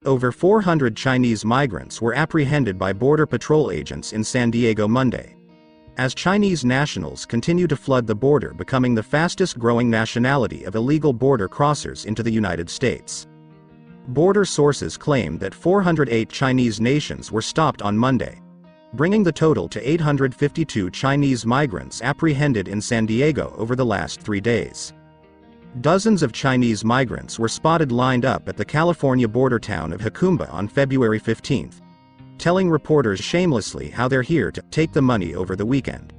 Over 400 Chinese migrants were apprehended by Border Patrol agents in San Diego Monday, as Chinese nationals continue to flood the border, becoming the fastest-growing nationality of illegal border crossers into the United States. Border sources claim that 408 Chinese nationals were stopped on Monday, bringing the total to 852 Chinese migrants apprehended in San Diego over the last 3 days. Dozens of Chinese migrants were spotted lined up at the California border town of Jacumba on February 15, telling reporters shamelessly how they're here to take the money over the weekend.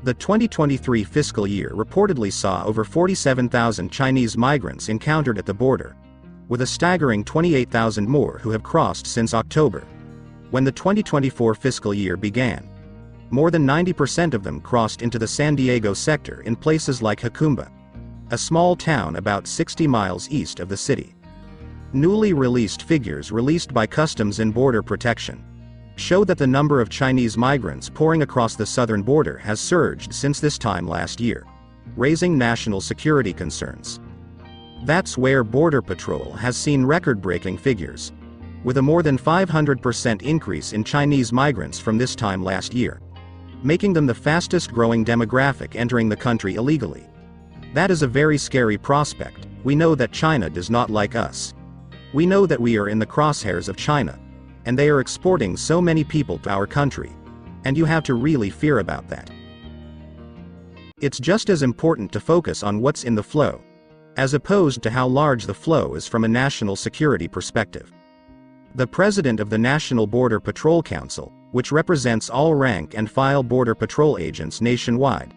The 2023 fiscal year reportedly saw over 47,000 Chinese migrants encountered at the border, with a staggering 28,000 more who have crossed since October, when the 2024 fiscal year began. More than 90% of them crossed into the San Diego sector in places like Jacumba, a small town about 60 miles east of the city. Newly released figures released by Customs and Border Protection show that the number of Chinese migrants pouring across the southern border has surged since this time last year, raising national security concerns. That's where Border Patrol has seen record-breaking figures, with a more than 500% increase in Chinese migrants from this time last year, making them the fastest-growing demographic entering the country illegally. That is a very scary prospect. We know that China does not like us. We know that we are in the crosshairs of China, and they are exporting so many people to our country, and you have to really fear about that. It's just as important to focus on what's in the flow, as opposed to how large the flow is from a national security perspective. The president of the National Border Patrol Council, which represents all rank-and-file Border Patrol agents nationwide,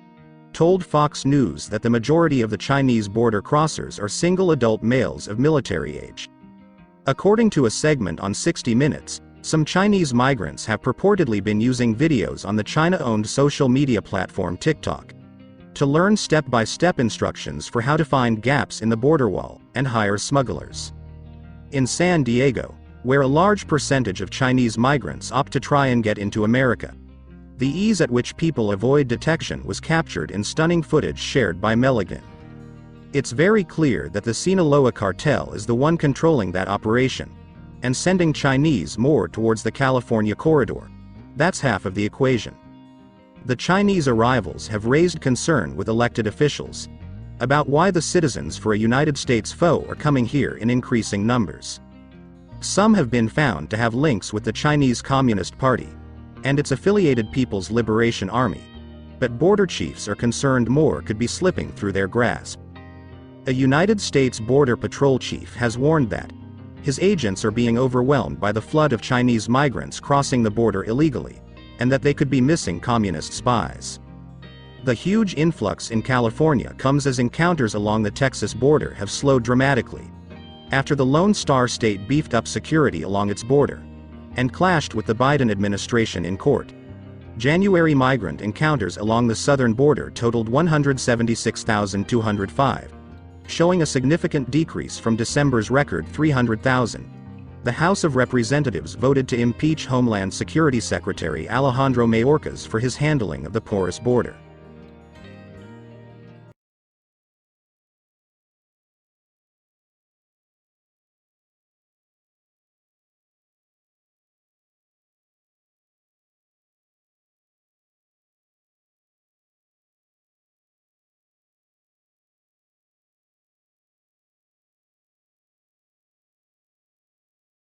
told Fox News that the majority of the Chinese border crossers are single adult males of military age. According to a segment on 60 Minutes, some Chinese migrants have purportedly been using videos on the China-owned social media platform TikTok to learn step-by-step instructions for how to find gaps in the border wall and hire smugglers. In San Diego, where a large percentage of Chinese migrants opt to try and get into America, the ease at which people avoid detection was captured in stunning footage shared by Milligan. It's very clear that the Sinaloa cartel is the one controlling that operation, and sending Chinese more towards the California corridor. That's half of the equation. The Chinese arrivals have raised concern with elected officials about why the citizens for a United States foe are coming here in increasing numbers. Some have been found to have links with the Chinese Communist Party and its affiliated People's Liberation Army, but border chiefs are concerned more could be slipping through their grasp. A United States Border Patrol chief has warned that his agents are being overwhelmed by the flood of Chinese migrants crossing the border illegally, and that they could be missing communist spies. The huge influx in California comes as encounters along the Texas border have slowed dramatically, after the Lone Star State beefed up security along its border and clashed with the Biden administration in court. January migrant encounters along the southern border totaled 176,205, showing a significant decrease from December's record 300,000. The House of Representatives voted to impeach Homeland Security Secretary Alejandro Mayorkas for his handling of the porous border.